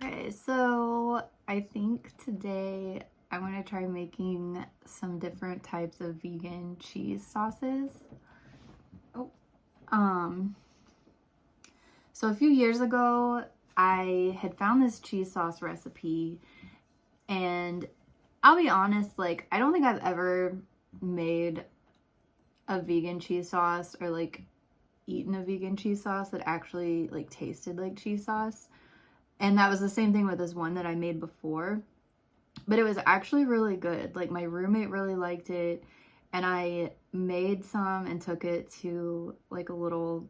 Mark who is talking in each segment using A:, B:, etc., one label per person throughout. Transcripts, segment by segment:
A: Okay, so I think today I want to try making some different types of vegan cheese sauces. Oh, um, so a few years ago, I had found this cheese sauce recipe, and I'll be honest, like, I don't think I've ever made a vegan cheese sauce or like eaten a vegan cheese sauce that actually like tasted like cheese sauce. And that was the same thing with this one that I made before. But it was actually really good. Like my roommate really liked it, and I made some and took it to like a little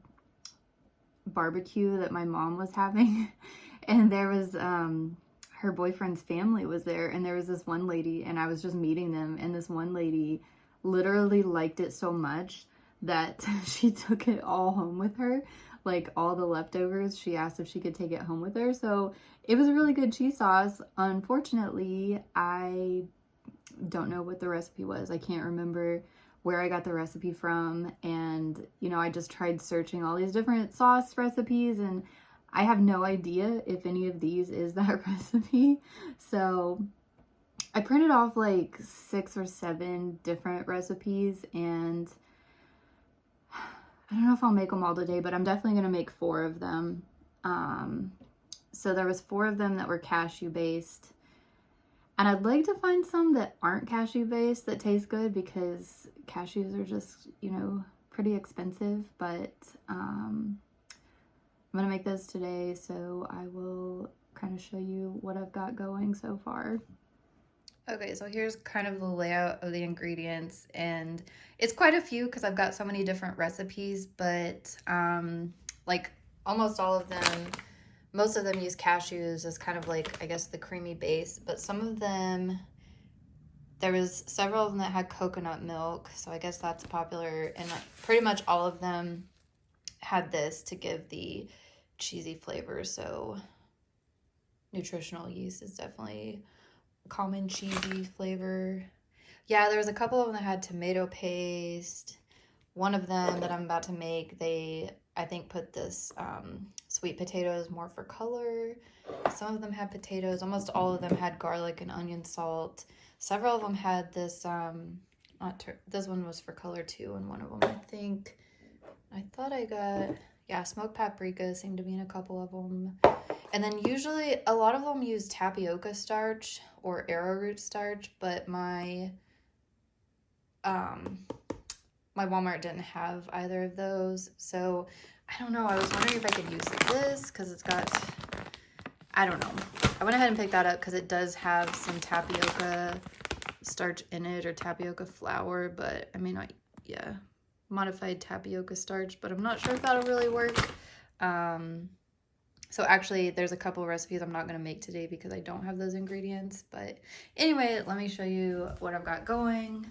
A: barbecue that my mom was having. And there was her boyfriend's family was there, and there was this one lady, and I was just meeting them, and this one lady literally liked it so much that she took it all home with her, like all the leftovers. She asked if she could take it home with her. So it was a really good cheese sauce. Unfortunately, I don't know what the recipe was. I can't remember where I got the recipe from. And, I just tried searching all these different sauce recipes, and I have no idea if any of these is that recipe. So I printed off like 6 or 7 different recipes, and I don't know if I'll make them all today, but I'm definitely going to make 4 of them. So there was 4 of them that were cashew based. And I'd like to find some that aren't cashew based that taste good, because cashews are just, pretty expensive. But I'm going to make those today, so I will kind of show you what I've got going so far. Okay, so here's kind of the layout of the ingredients, and it's quite a few because I've got so many different recipes, but like almost all of them, most of them use cashews as kind of like, I guess, the creamy base, but some of them, there was several of them that had coconut milk, so I guess that's popular, and like pretty much all of them had this to give the cheesy flavor. So nutritional yeast is definitely a common cheesy flavor. Yeah, there was a couple of them that had tomato paste. One of them that I'm about to make, they, I think, put this sweet potatoes more for color. Some of them had potatoes. Almost all of them had garlic and onion salt. Several of them had this, this one was for color too, and one of them, I thought I got, yeah, smoked paprika seemed to be in a couple of them. And then usually a lot of them use tapioca starch or arrowroot starch, but um, my Walmart didn't have either of those. So I don't know. I was wondering if I could use this because it's got, I don't know. I went ahead and picked that up because it does have some tapioca starch in it, or tapioca flour, but I mean, yeah, modified tapioca starch, but I'm not sure if that'll really work. So actually, there's a couple of recipes I'm not going to make today because I don't have those ingredients. But anyway, let me show you what I've got going.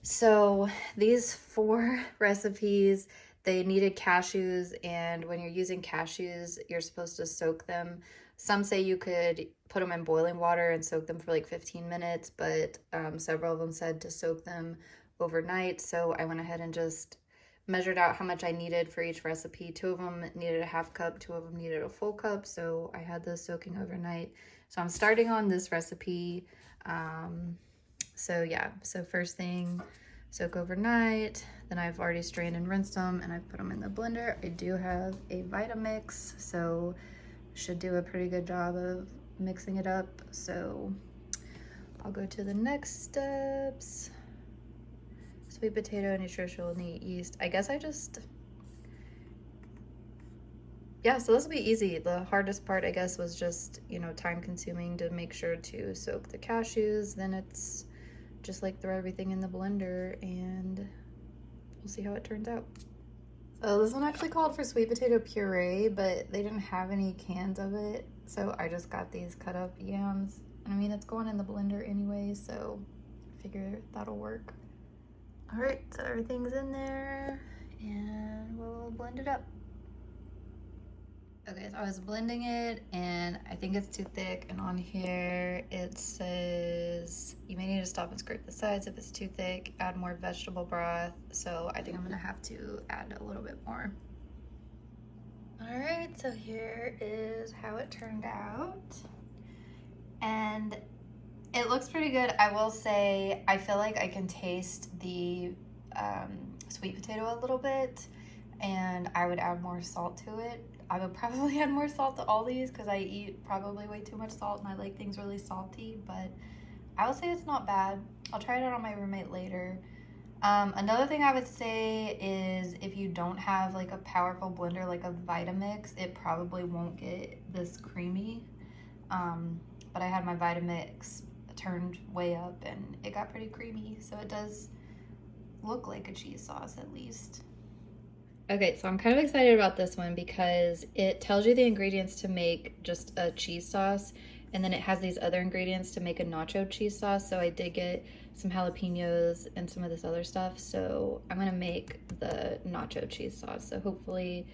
A: So these 4 recipes, they needed cashews, and when you're using cashews, you're supposed to soak them. Some say you could put them in boiling water and soak them for like 15 minutes, but several of them said to soak them overnight. So I went ahead and just measured out how much I needed for each recipe. 2 of them needed a half cup, 2 of them needed a full cup, so I had those soaking overnight. So I'm starting on this recipe. So yeah, so first thing, soak overnight. Then I've already strained and rinsed them, and I've put them in the blender. I do have a Vitamix, so should do a pretty good job of mixing it up. So I'll go to the next steps. Sweet potato, nutritional yeast. I guess yeah, so this will be easy. The hardest part, I guess, was just, time consuming to make sure to soak the cashews. Then it's just like throw everything in the blender, and we'll see how it turns out. So this one actually called for sweet potato puree, but they didn't have any cans of it. So I just got these cut up yams. And I mean, it's going in the blender anyway, so I figure that'll work. All right, so everything's in there, and we'll blend it up. Okay, so I was blending it, and I think it's too thick, and on here it says you may need to stop and scrape the sides if it's too thick, add more vegetable broth, so I think I'm gonna have to add a little bit more. Alright, so here is how it turned out. And it looks pretty good. I will say, I feel like I can taste the sweet potato a little bit, and I would add more salt to it. I would probably add more salt to all these because I eat probably way too much salt and I like things really salty, but I would say it's not bad. I'll try it out on my roommate later. Another thing I would say is if you don't have like a powerful blender like a Vitamix, it probably won't get this creamy. But I had my Vitamix turned way up and it got pretty creamy, so it does look like a cheese sauce at least. Okay, so I'm kind of excited about this one because it tells you the ingredients to make just a cheese sauce, and then it has these other ingredients to make a nacho cheese sauce. So I did get some jalapenos and some of this other stuff. So I'm gonna make the nacho cheese sauce. So hopefully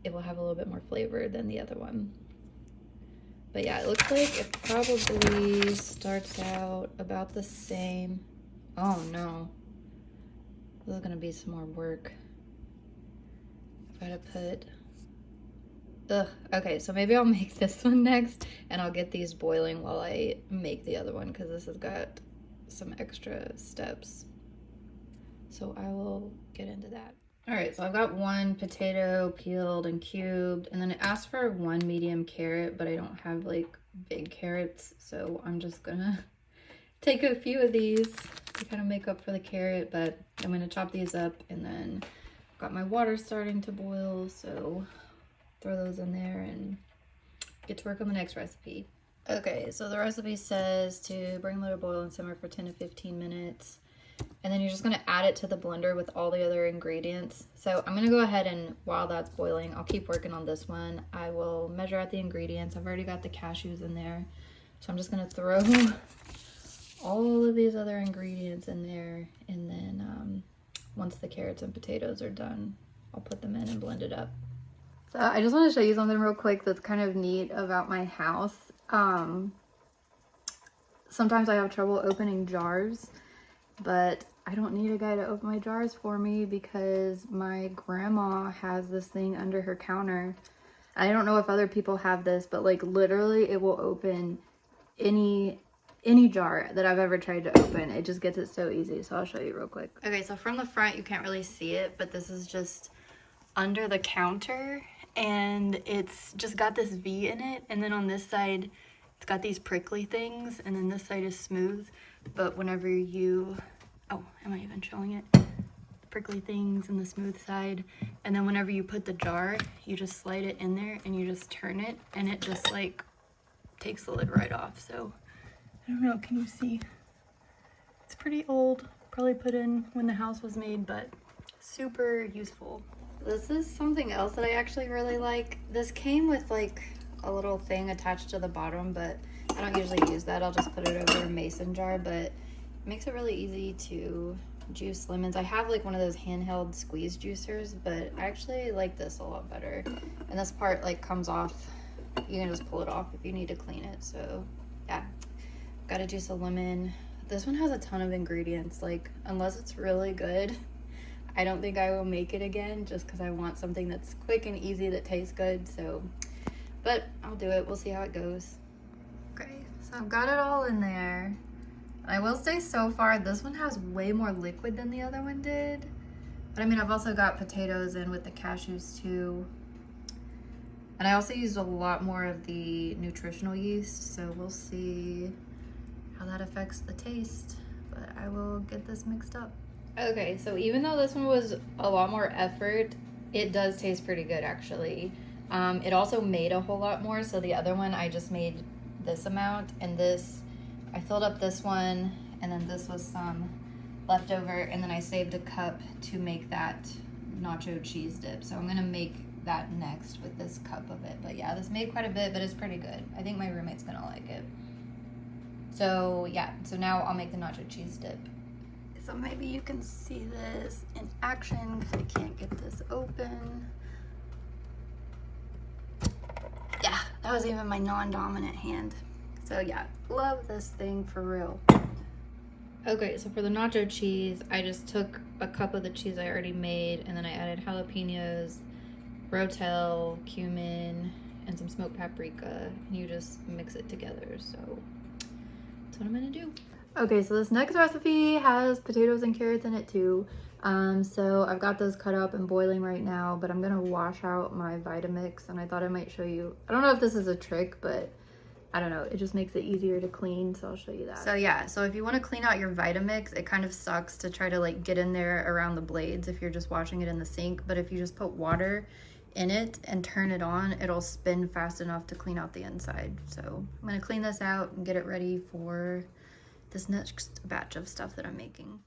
A: it will have a little bit more flavor than the other one. But yeah, it looks like it probably starts out about the same. Oh no, this is gonna be some more work. Gotta put, okay, so maybe I'll make this one next and I'll get these boiling while I make the other one because this has got some extra steps. So I will get into that. All right, so I've got one potato peeled and cubed, and then it asked for one medium carrot, but I don't have like big carrots, so I'm just gonna take a few of these to kind of make up for the carrot, but I'm gonna chop these up, and then got my water starting to boil, so throw those in there and get to work on the next recipe. Okay, so the recipe says to bring low to boil and simmer for 10 to 15 minutes. And then you're just gonna add it to the blender with all the other ingredients. So I'm gonna go ahead and while that's boiling, I'll keep working on this one. I will measure out the ingredients. I've already got the cashews in there. So I'm just gonna throw all of these other ingredients in there, and then once the carrots and potatoes are done, I'll put them in and blend it up. So I just want to show you something real quick that's kind of neat about my house. Sometimes I have trouble opening jars, but I don't need a guy to open my jars for me because my grandma has this thing under her counter. I don't know if other people have this, but like literally it will open any jar that I've ever tried to open. It just gets it so easy. So I'll show you real quick. Okay, so from the front you can't really see it, but this is just under the counter and it's just got this V in it, and then on this side it's got these prickly things, and then this side is smooth. But whenever you, oh, am I even showing it? Prickly things and the smooth side, and then whenever you put the jar, you just slide it in there and you just turn it, and it just like takes the lid right off. So I don't know, can you see? It's pretty old, probably put in when the house was made, but super useful. This is something else that I actually really like. This came with like a little thing attached to the bottom, but I don't usually use that. I'll just put it over a mason jar, but it makes it really easy to juice lemons. I have like one of those handheld squeeze juicers, but I actually like this a lot better. And this part like comes off. You can just pull it off if you need to clean it. So yeah, gotta juice a lemon. This one has a ton of ingredients. Like, unless it's really good, I don't think I will make it again, just because I want something that's quick and easy that tastes good. So, but I'll do it. We'll see how it goes. Okay, so I've got it all in there. I will say so far, this one has way more liquid than the other one did. But I mean, I've also got potatoes in with the cashews too. And I also used a lot more of the nutritional yeast, so we'll see how that affects the taste. But I will get this mixed up. Okay, so even though this one was a lot more effort, it does taste pretty good actually. It also made a whole lot more, so the other one I just made this amount, and this, I filled up this one, and then this was some left over, and then I saved a cup to make that nacho cheese dip. So I'm gonna make that next with this cup of it. But yeah, this made quite a bit, but it's pretty good. I think my roommate's gonna like it. So yeah, so now I'll make the nacho cheese dip. So maybe you can see this in action because I can't get this open. Yeah, that was even my non-dominant hand. So yeah, love this thing for real. Okay, so for the nacho cheese, I just took a cup of the cheese I already made, and then I added jalapenos, Rotel, cumin, and some smoked paprika, and you just mix it together. So that's what I'm gonna do. Okay, so this next recipe has potatoes and carrots in it too. So I've got those cut up and boiling right now, but I'm gonna wash out my Vitamix, and I thought I might show you. I don't know if this is a trick, but I don't know, it just makes it easier to clean, so I'll show you that. So yeah, so if you want to clean out your Vitamix, it kind of sucks to try to like get in there around the blades if you're just washing it in the sink, but if you just put water in it and turn it on, it'll spin fast enough to clean out the inside. So I'm gonna clean this out and get it ready for this next batch of stuff that I'm making.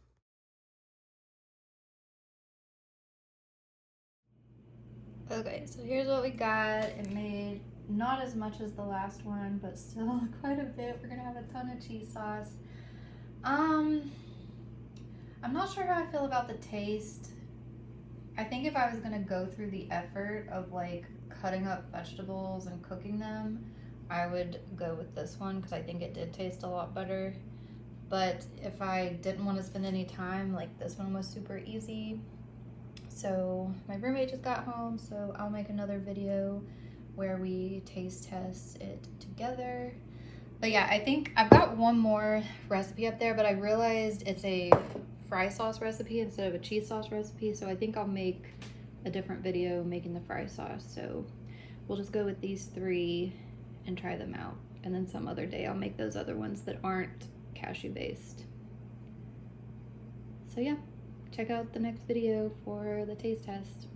A: Okay, so here's what we got. It made not as much as the last one, but still quite a bit. We're gonna have a ton of cheese sauce. I'm not sure how I feel about the taste. I think if I was gonna go through the effort of like cutting up vegetables and cooking them, I would go with this one because I think it did taste a lot better. But if I didn't want to spend any time, like this one was super easy. So my roommate just got home, so I'll make another video where we taste test it together. But yeah, I think I've got one more recipe up there, but I realized it's a fry sauce recipe instead of a cheese sauce recipe, so I think I'll make a different video making the fry sauce. So we'll just go with these 3 and try them out, and then some other day I'll make those other ones that aren't cashew based. So yeah, check out the next video for the taste test.